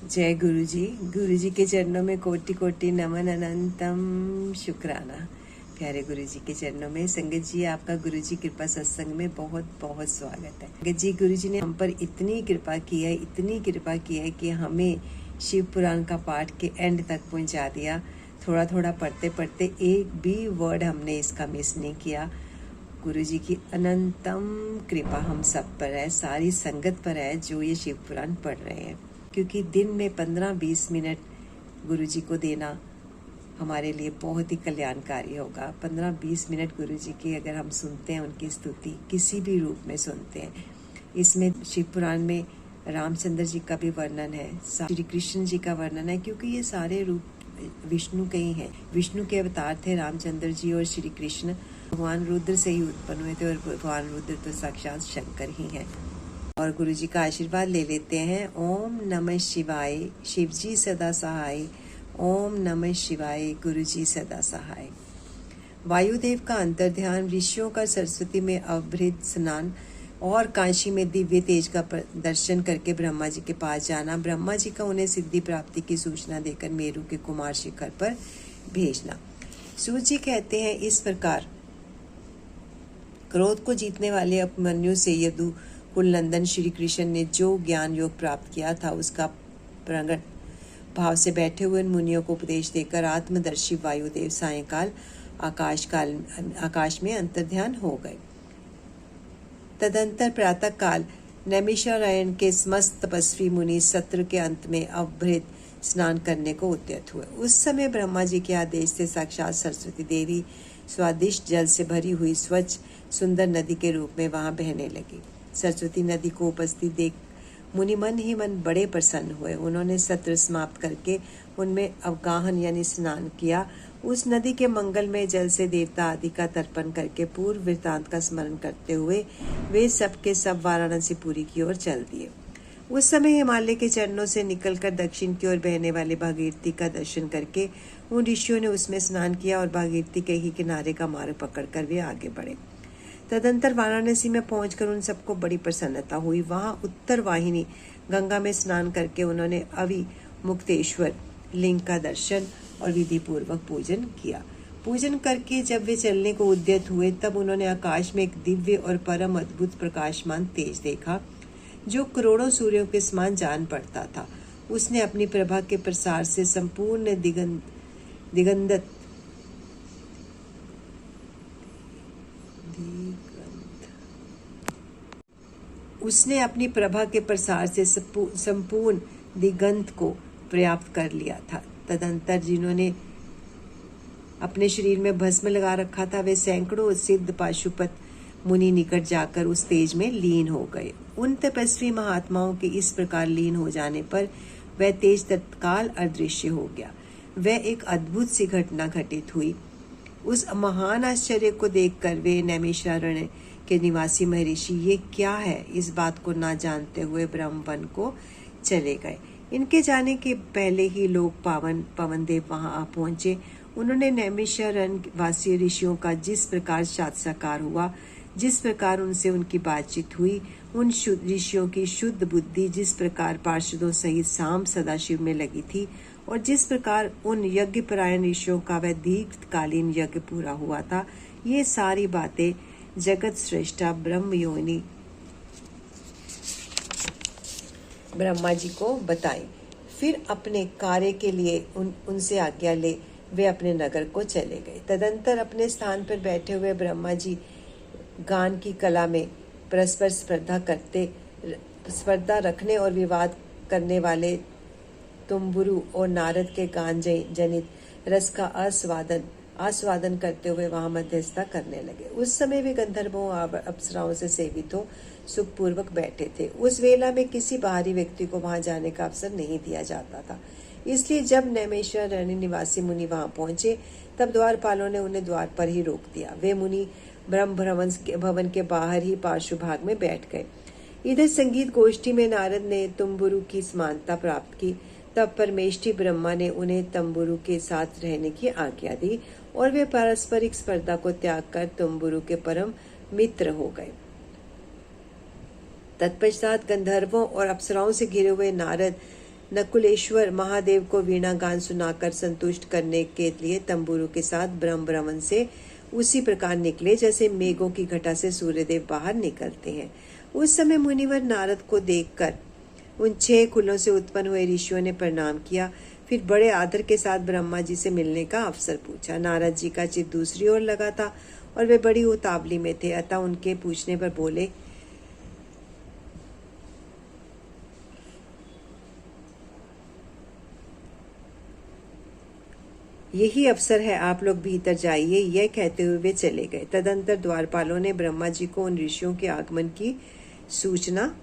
जय गुरु जी के चरणों में कोटि कोटि नमन अनंतम शुक्राना। प्यारे गुरु जी के चरणों में संगत जी, आपका गुरु जी कृपा सत्संग में बहुत बहुत स्वागत है। संगत जी, गुरु जी ने हम पर इतनी कृपा की है कि हमें शिव पुराण का पाठ के एंड तक पहुंचा दिया। थोड़ा थोड़ा पढ़ते पढ़ते एक भी वर्ड हमने इसका मिस नहीं किया। गुरु जी की अनंतम कृपा हम सब पर है, सारी संगत पर है जो ये शिव पुराण पढ़ रहे हैं, क्योंकि दिन में 15-20 मिनट गुरु जी को देना हमारे लिए बहुत ही कल्याणकारी होगा। 15-20 मिनट गुरु जी की अगर हम सुनते हैं, उनकी स्तुति किसी भी रूप में सुनते हैं। इसमें शिव पुराण में रामचंद्र जी का भी वर्णन है, श्री कृष्ण जी का वर्णन है, क्योंकि ये सारे रूप विष्णु के ही हैं। विष्णु के अवतार थे रामचंद्र जी, और श्री कृष्ण भगवान रुद्र से ही उत्पन्न हुए थे, और भगवान रुद्र तो साक्षात शंकर ही हैं। और गुरु जी का आशीर्वाद ले लेते हैं। ओम नमः शिवाय, शिव जी सदा सहाय। ओम नमः शिवाय, गुरु जी सदा सहाय। वायुदेव का अंतर्ध्यान, ऋषियों का सरस्वती में अवभृत स्नान और काशी में दिव्य तेज का दर्शन करके ब्रह्मा जी के पास जाना, ब्रह्मा जी का उन्हें सिद्धि प्राप्ति की सूचना देकर मेरु के कुमार शिखर पर भेजना। सूत जी कहते हैं, इस प्रकार क्रोध को जीतने वाले अभिमन्यु से यदु कुलनंदन श्री कृष्ण ने जो ज्ञान योग प्राप्त किया था, उसका प्रगट भाव से बैठे हुए मुनियों को उपदेश देकर आत्मदर्शी वायुदेव सायंकाल आकाश में अंतर्ध्यान हो गए। तदंतर प्रातः काल नैमिषारण्य के समस्त तपस्वी मुनि सत्र के अंत में अवभृत स्नान करने को उद्यत हुए। उस समय ब्रह्मा जी के आदेश से साक्षात सरस्वती देवी स्वादिष्ट जल से भरी हुई स्वच्छ सुंदर नदी के रूप में वहां बहने लगी। सरस्वती नदी को उपस्थित देख मुनि मन ही मन बड़े प्रसन्न हुए। उन्होंने सत्र समाप्त करके उनमें अवगाहन यानी स्नान किया। उस नदी के मंगलमय जल से देवता आदि का तर्पण करके पूर्व वृत्तांत का स्मरण करते हुए वे सब के सब वाराणसीपुरी की ओर चल दिए। उस समय हिमालय के चरणों से निकलकर दक्षिण की ओर बहने वाले भागीरथी का दर्शन करके उन ऋषियों ने उसमें स्नान किया और भागीरथी के ही किनारे का मार्ग पकड़कर वे आगे बढ़े। तदंतर वाराणसी में पहुंचकर उन सबको बड़ी प्रसन्नता हुई। वहां उत्तर वाहिनी गंगा में स्नान करके उन्होंने अविमुक्तेश्वर लिंग का दर्शन और विधि पूर्वक पूजन किया। पूजन करके जब वे चलने को उद्यत हुए, तब उन्होंने आकाश में एक दिव्य और परम अद्भुत प्रकाशमान तेज देखा, जो करोड़ों सूर्यों के समान जान पड़ता था। उसने अपनी प्रभा के प्रसार से संपूर्ण संपूर्ण दिगंत को प्राप्त कर लिया था। तदंतर जिन्होंने अपने शरीर में भस्म लगा रखा था, वे सैकड़ों सिद्ध पाशुपत मुनि निकट जाकर उस तेज में लीन हो गए। उन तपस्वी महात्माओं के इस प्रकार लीन हो जाने पर वह तेज तत्काल अदृश्य हो गया। वह एक अद्भुत सी घटना घटित हुई। उस महान आश्चर्य को देखकर वे नैमिषारण्य के निवासी महर्षि ये क्या है, इस बात को ना जानते हुए ब्रह्मवन को चले गए। इनके जाने के पहले ही लोग पवन देव वहां आ पहुंचे। उन्होंने नैमिषारण्य वासी ऋषियों का जिस प्रकार साक्षात्कार हुआ, जिस प्रकार उनसे उनकी बातचीत हुई, उन ऋषियों की शुद्ध बुद्धि जिस प्रकार पार्षदों सहित शाम सदाशिव में लगी थी, और जिस प्रकार उन यज्ञ परायण ऋषियों का वह दीर्घकालीन यज्ञ पूरा हुआ था, ये सारी बातें जगत श्रेष्ठा ब्रह्म योनि ब्रह्मा जी को बताई। फिर अपने कार्य के लिए उनसे आज्ञा ले वे अपने नगर को चले गए। तदंतर अपने स्थान पर बैठे हुए ब्रह्मा जी गान की कला में परस्पर स्पर्धा रखने और विवाद करने वाले तुम्बुरु और नारद के गान जनित रस का आस्वादन करते हुए वहां मध्यस्थता करने लगे। उस समय वे गंधर्वों और अप्सराओं से सेवित हो सुखपूर्वक बैठे थे। उस वेला में किसी बाहरी व्यक्ति को वहां जाने का अवसर नहीं दिया जाता था। इसलिए जब नैमिषारण्य निवासी मुनि वहां पहुंचे, तब द्वारपालों ने उन्हें द्वार पर ही रोक दिया। वे मुनि ब्रह्म भवन के बाहर ही पार्श्व भाग में बैठ गए। इधर संगीत गोष्ठी में नारद ने तुम्बुरु की समानता प्राप्त की। तब परमेष्ठी ब्रह्मा ने उन्हें तंबुरु के साथ रहने की आज्ञा दी और वे पारस्परिक स्पर्धा को त्याग कर तुम्बुरु के परम मित्र हो गए। तत्पश्चात गंधर्वों और अप्सराओं से घिरे हुए नारद नकुलेश्वर महादेव को वीणा गान सुनाकर संतुष्ट करने के लिए तंबूरों के साथ ब्रह्म भ्रमण से उसी प्रकार निकले जैसे मेघों की घटा से सूर्यदेव बाहर निकलते हैं। उस समय मुनिवर नारद को देखकर उन 6 कुलों से उत्पन्न हुए ऋषियों ने प्रणाम किया। फिर बड़े आदर के साथ ब्रह्मा जी से मिलने का अवसर पूछा। नारद जी का चित्त दूसरी ओर लगा था और वे बड़ी उतावली में थे, अतः उनके पूछने पर बोले, यही अवसर है, आप लोग भीतर जाइए। यह कहते हुए वे चले गए। तदंतर द्वारपालों ने ब्रह्मा जी को उन ऋषियों के आगमन की सूचना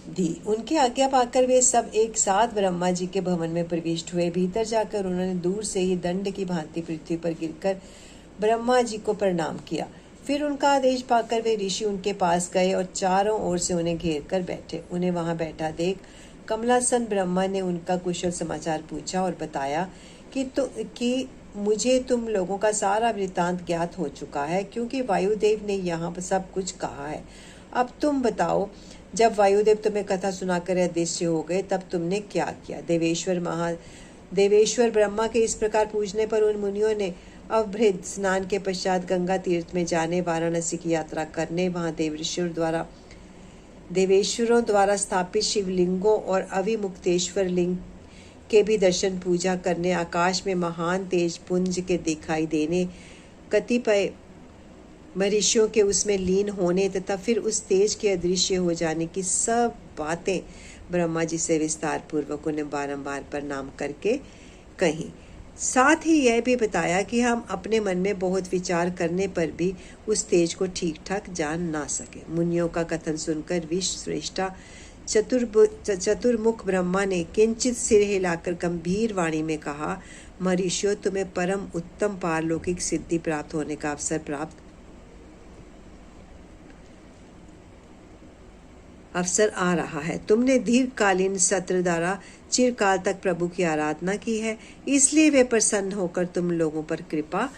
दी। उनकी आज्ञा पाकर वे सब एक साथ ब्रह्मा जी के भवन में प्रविष्ट हुए। भीतर जाकर उन्होंने दूर से ही दंड की भांति पृथ्वी पर गिरकर ब्रह्मा जी को प्रणाम किया। फिर उनका आदेश पाकर वे ऋषि उनके पास गए और चारों ओर से उन्हें घेर कर बैठे। उन्हें वहां बैठा देख कमलासन ब्रह्मा ने उनका कुशल समाचार पूछा और बताया कि मुझे तुम लोगों का सारा वृत्तांत ज्ञात हो चुका है, क्योंकि वायुदेव ने यहाँ पर सब कुछ कहा है। अब तुम बताओ, जब वायुदेव तुम्हें कथा सुनाकर अदृश्य हो गए तब तुमने क्या किया? देवेश्वर ब्रह्मा के इस प्रकार पूछने पर उन मुनियों ने अवभृत स्नान के पश्चात गंगा तीर्थ में जाने, वाराणसी की यात्रा करने, वहां देवेश्वरों द्वारा स्थापित शिवलिंगों और अविमुक्तेश्वर लिंग के भी दर्शन पूजा करने, आकाश में महान तेज पुंज के दिखाई देने, कतिपय महर्षियों के उसमें लीन होने तथा फिर उस तेज के अदृश्य हो जाने की सब बातें ब्रह्मा जी से विस्तार पूर्वक उन्हें बारंबार प्रणाम करके कही। साथ ही यह भी बताया कि हम अपने मन में बहुत विचार करने पर भी उस तेज को ठीक ठाक जान ना सके। मुनियों का कथन सुनकर विश्व श्रेष्ठा चतुर्मुख ब्रह्मा ने किंचित सिर हिलाकर गंभीर वाणी में कहा, महर्षियों, तुम्हें परम उत्तम पारलौकिक सिद्धि प्राप्त होने का अवसर आ रहा है। तुमने दीर्घकालीन सत्र द्वारा चिरकाल तक प्रभु की आराधना की है, इसलिए वे प्रसन्न होकर तुम लोगों पर कृपा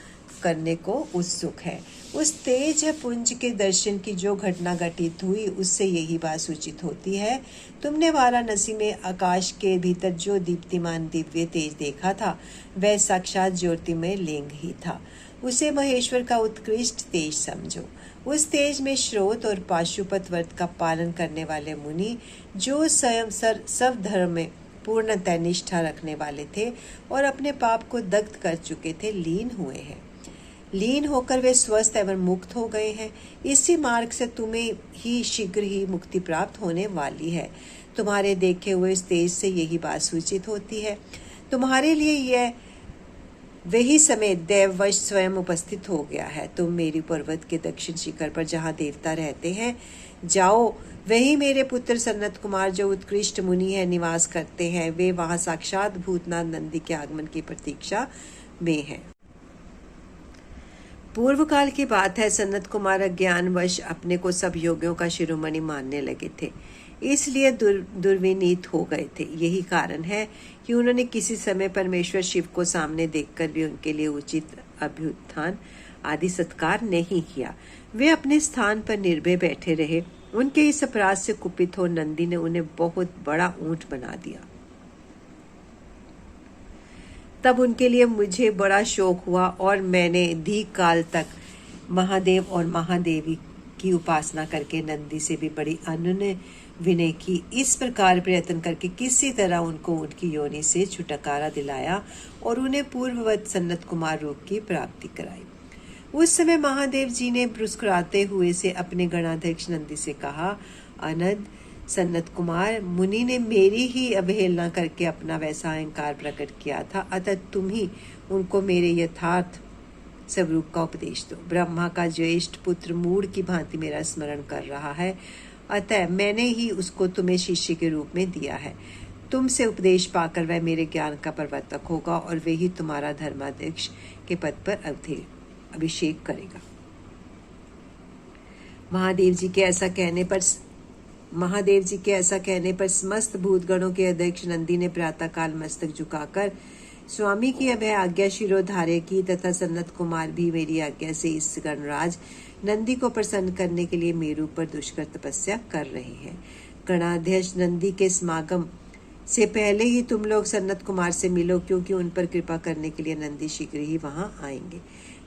करने को उत्सुक है। उस तेज पुंज के दर्शन की जो घटना घटित हुई उससे यही बात सूचित होती है। तुमने वाराणसी में आकाश के भीतर जो दीप्तिमान दिव्य तेज देखा था वह साक्षात ज्योतिमय लिंग ही था। उसे महेश्वर का उत्कृष्ट तेज समझो। उस तेज में श्रोत और पाशुपत व्रत का पालन करने वाले मुनि, जो स्वयं सब धर्म में पूर्णतः निष्ठा रखने वाले थे और अपने पाप को दग्ध कर चुके थे, लीन हुए हैं। लीन होकर वे स्वस्थ एवं मुक्त हो गए हैं। इसी मार्ग से तुम्हें ही शीघ्र ही मुक्ति प्राप्त होने वाली है। तुम्हारे देखे हुए इस तेज से यही बात सूचित होती है। तुम्हारे लिए यह वही समय देववश स्वयं उपस्थित हो गया है। तुम मेरी पर्वत के दक्षिण शिखर पर जहाँ देवता रहते हैं जाओ। वही मेरे पुत्र सनत कुमार, जो उत्कृष्ट मुनि है, निवास करते हैं। वे वहाँ साक्षात भूतनाथ नंदी के आगमन की प्रतीक्षा में हैं। पूर्व काल की बात है, सनत कुमार अज्ञानवश अपने को सब योगियों का शिरोमणि मानने लगे थे, इसलिए दुर्विनीत हो गए थे। यही कारण है कि उन्होंने किसी समय परमेश्वर शिव को सामने देखकर भी उनके लिए उचित अभ्युत्थान आदि सत्कार नहीं किया। वे अपने स्थान पर निर्भय बैठे रहे। उनके इस अपराध से कुपित हो नंदी ने उन्हें बहुत बड़ा ऊंट बना दिया। तब उनके लिए मुझे बड़ा शोक हुआ और मैंने दीर्घ काल तक महादेव और महादेवी की उपासना करके नंदी से भी बड़ी अनन्य विनय की। इस प्रकार प्रयत्न करके किसी तरह उनको उनकी योनि से छुटकारा दिलाया और उन्हें पूर्ववत सन्नत कुमार रूप की प्राप्ति कराई। उस समय महादेव जी ने मुस्कुराते हुए से अपने गणाध्यक्ष नंदी से कहा, अनंत सन्नत कुमार, मुनि ने मेरी ही अवहेलना करके अपना वैसा अहंकार प्रकट किया था, अतः तुम ही उनको मेरे यथार्थ स्वरूप का उपदेश दो। ब्रह्मा का ज्येष्ठ पुत्र मूढ़ की भांति मेरा स्मरण कर रहा है, अतः मैंने ही उसको तुम्हें शिष्य के रूप में दिया है। तुमसे उपदेश पाकर वह मेरे ज्ञान का प्रवर्तक होगा और वे ही तुम्हारा धर्माध्यक्ष के पद पर अभिषेक करेगा। महादेव जी के ऐसा कहने पर समस्त भूतगणों के अध्यक्ष नंदी ने प्रातःकाल मस्तक झुकाकर स्वामी की अभय आज्ञा शिरोधार्य की तथा सन्नत कुमार भी मेरी आज्ञा से इस गणराज नंदी को प्रसन्न करने के लिए मेरू पर दुष्कर तपस्या कर रहे हैं। गणाध्यक्ष नंदी के समागम से पहले ही तुम लोग सन्नत कुमार से मिलो, क्योंकि उन पर कृपा करने के लिए नंदी शीघ्र ही वहां आएंगे।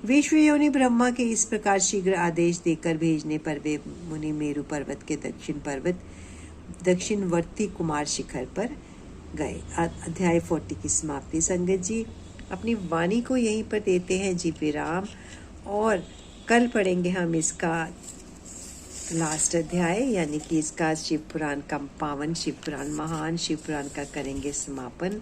विश्व योनि ब्रह्मा के इस प्रकार शीघ्र आदेश देकर भेजने पर वे मुनि मेरु पर्वत के दक्षिणवर्ती कुमार शिखर पर गए। अध्याय 40 की समाप्ति। संगत जी अपनी वाणी को यहीं पर देते हैं जी विराम, और कल पढ़ेंगे हम इसका लास्ट अध्याय, यानी कि इसका शिव पुराण का पावन शिव पुराण, महान शिव पुराण का करेंगे समापन,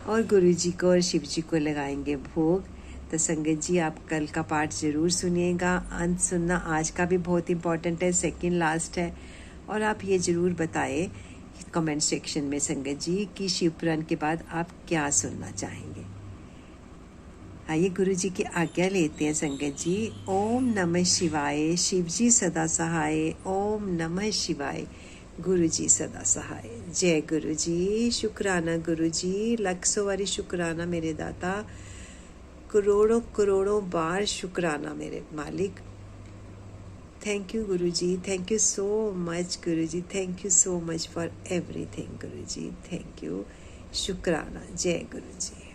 और गुरु जी को और शिव जी को लगाएंगे भोग। तो संगत जी आप कल का पाठ जरूर सुनिएगा। अंत सुनना आज का भी बहुत इम्पोर्टेंट है, सेकंड लास्ट है। और आप ये जरूर बताएं कमेंट सेक्शन में संगत जी कि शिव पुराण के बाद आप क्या सुनना चाहेंगे। आइए गुरु जी की आज्ञा लेते हैं संगत जी। ओम नमः शिवाय, शिव जी सदा सहाय। ओम नमः शिवाय, गुरु जी सदा सहाय। जय गुरु जी। शुक्राना गुरु जी, लक्षों वारी शुक्राना मेरे दाता, करोड़ों करोड़ों बार शुक्राना मेरे मालिक। Thank you Guru ji, thank you so much Guru ji, thank you so much for everything Guru ji, thank you. शुक्राना। जय गुरु जी।